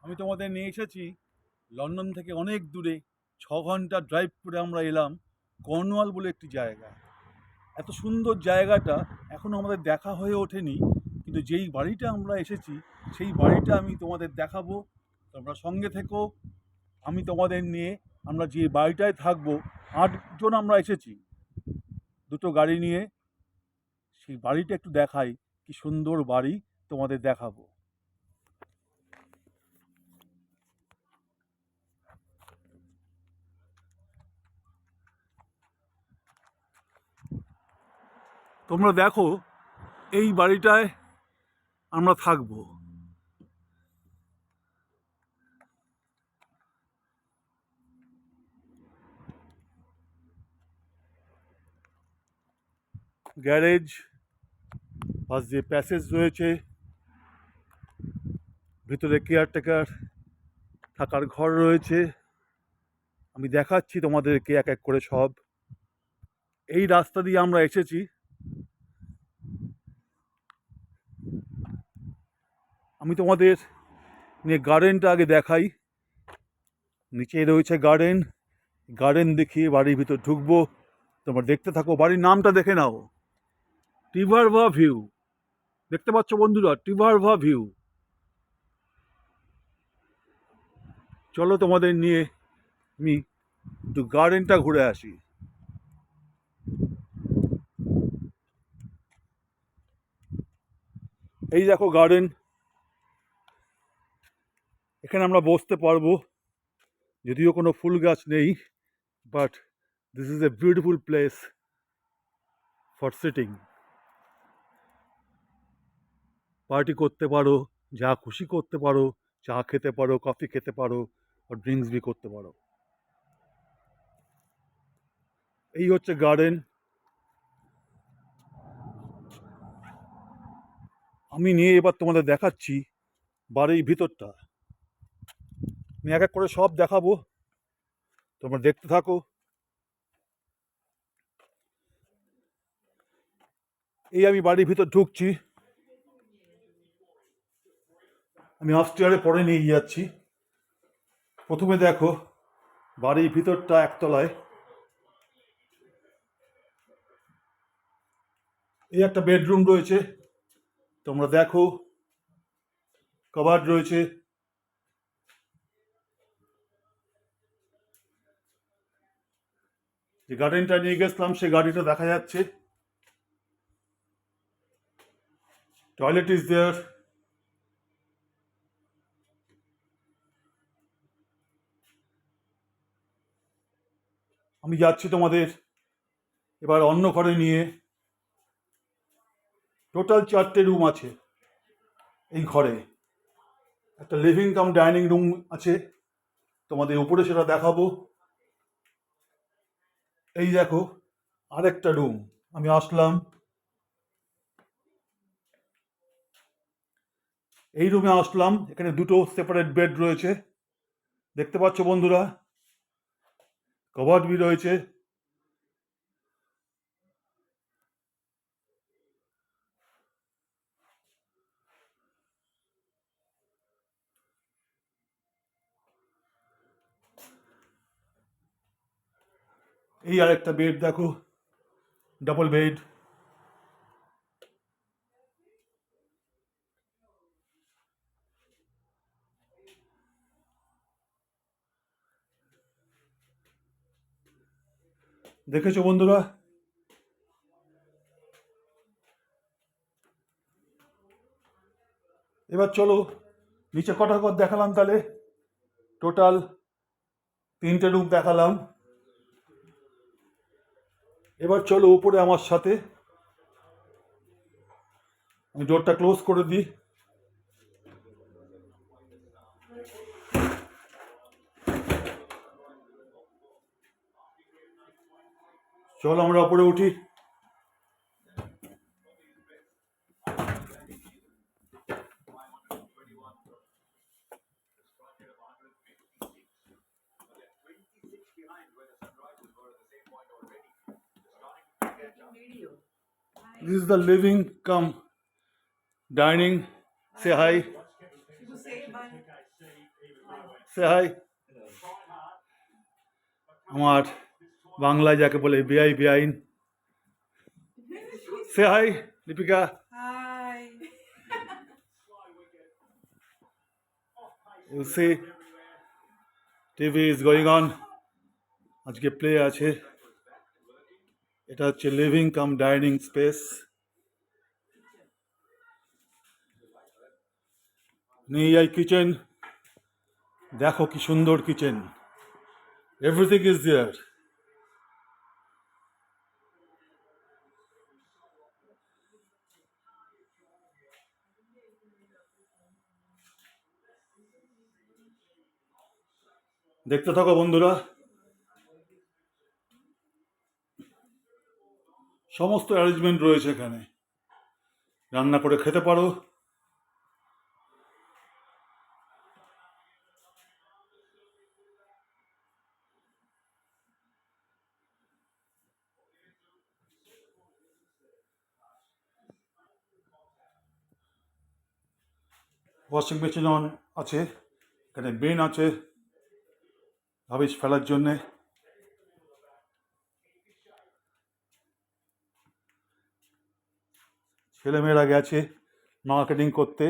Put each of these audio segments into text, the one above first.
আমি তোমাদের নিয়ে এসেছি লন্ডন থেকে অনেক দূরে। 6 ঘন্টা ড্রাইভ করে আমরা এলাম কর্নওয়াল বলে একটি জায়গা। এত সুন্দর জায়গাটা এখনও আমাদের দেখা হয়ে ওঠেনি, কিন্তু যেই বাড়িটা আমরা এসেছি সেই বাড়িটা আমি তোমাদের দেখাবো। তোমরা সঙ্গে থেকো। আমি তোমাদের নিয়ে, আমরা যে বাড়িটায় থাকবো, 8 জন আমরা এসেছি দুটো গাড়ি নিয়ে। সেই বাড়িটা একটু দেখাই, কি সুন্দর বাড়ি তোমাদের দেখাবো। তোমরা দেখো, এই বাড়িটায় আমরা থাকবো। গ্যারেজ, পাশ দিয়ে প্যাসেজ রয়েছে, ভিতরে কেয়ারটেকার থাকার ঘর রয়েছে। আমি দেখাচ্ছি তোমাদেরকে এক এক করে সব। এই রাস্তা দিয়ে আমরা এসেছি। আমি তোমাদের নিয়ে গার্ডেনটা আগে দেখাই। নিচে রয়েছে গার্ডেন। গার্ডেন দেখিয়ে বাড়ির ভিতর ঢুকবো। তোমরা দেখতে থাকো, বাড়ির নামটা দেখে নাও, টিভারভা ভিউ। দেখতে পাচ্ছ বন্ধুরা, টিভারভা ভিউ। চলো তোমাদের নিয়ে আমি একটু গার্ডেনটা ঘুরে আসি। এই দেখো গার্ডেন, এখানে আমরা বসতে পারবো, যদিও কোনো ফুল গাছ নেই, but this is a beautiful place for sitting. Party করতে পারো, যা খুশি করতে পারো, চা খেতে পারো, কফি খেতে পারো, আর ড্রিঙ্কস বি করতে পারো। এই হচ্ছে গার্ডেন। আমি নিয়ে এবার তোমাদের দেখাচ্ছি বাড়ির ভিতরটা। আমি এক এক করে সব দেখাবো, তোমরা দেখতে থাকো। এই আমি বাড়ির ভিতর ঢুকছি। আমি আপস্টেয়ারে পরে নিয়ে যাচ্ছি। প্রথমে দেখো বাড়ির ভিতরটা একতলায়। এই একটা বেডরুম রয়েছে, তোমরা দেখো, কবার্ড রয়েছে। যে গার্ডেনটা নিয়ে গেছিলাম সে গাড়িটা দেখা যাচ্ছে। Toilet is there. আমি যাচ্ছি তোমাদের এবার অন্য ঘরে নিয়ে। টোটাল 4টে রুম আছে এই ঘরে। একটা লিভিং কাম ডাইনিং রুম আছে, তোমাদের উপরে সেটা দেখাবো। এই দেখো আরেকটা রুম। আমি আসলাম, এই রুমে আসলাম। এখানে দুটো সেপারেট বেড রয়েছে, দেখতে পাচ্ছ বন্ধুরা, কভার্ড বি রয়েছে। এই আরেকটা বেড দেখো, ডাবল বেড। দেখেছো বন্ধুরা? এবার চলো নিচে কটা ঘর দেখালাম, তাহলে টোটাল 3টে রুম দেখালাম। এবার চলো উপরে আমার সাথে। আমি ডোরটা ক্লোজ করে দিই। চলো আমরা উপরে উঠি। This is the living come dining. Say hi. Say hi আমার বাংলায় যাকে বলে বেআই বেআইন। Say hi Deepika. Hi. You see, TV is going on. আজকে প্লে আছে। এটা হচ্ছে লিভিং কাম ডাইনিং স্পেস। নেই এই কিচেন, দেখো কি সুন্দর কিচেন, এভরিথিং ইজ দেয়ার। দেখতে থাকো বন্ধুরা, সমস্ত অ্যারেঞ্জমেন্ট রয়েছে এখানে, রান্না করে খেতে পারো। ওয়াশিং মেশিন অন আছে, এখানে বিন আছে রাবিশ ফেলার জন্যে। ছেলেমেয়েরা গেছে মার্কেটিং করতে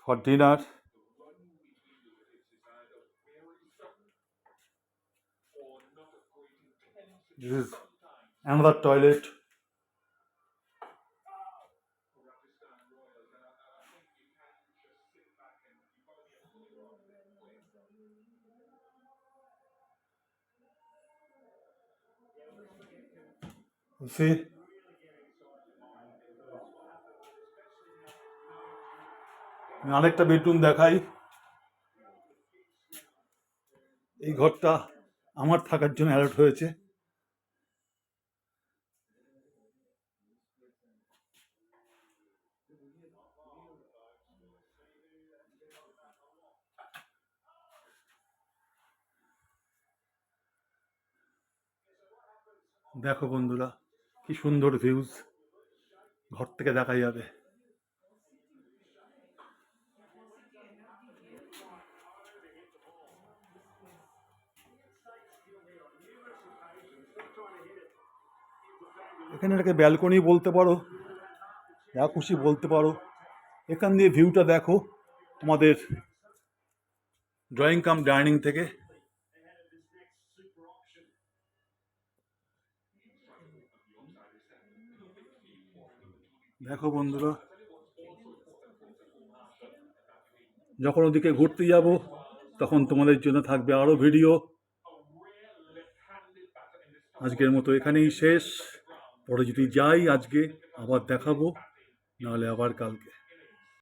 for dinner. This is another toilet. You see, আমি আরেকটা বেডরুম দেখাই। এই ঘরটা আমার থাকার জন্য অ্যালট হয়েছে। দেখো বন্ধুরা কি সুন্দর ভিউজ, ঘর থেকে দেখা যাবে। এখানে এটাকে ব্যালকনি বলতে পারো, যা খুশি বলতে পারো। এখান দিয়ে ভিউটা দেখো তোমাদের ড্রয়িং কাম ডাইনিং থেকে। দেখো বন্ধুরা, যখন ওদিকে ঘুরতে যাব তখন তোমাদের জন্য থাকবে আরও ভিডিও। আজকের মতো এখানেই শেষ, পরে যদি যাই আজকে আবার দেখাবো, নাহলে আবার কালকে।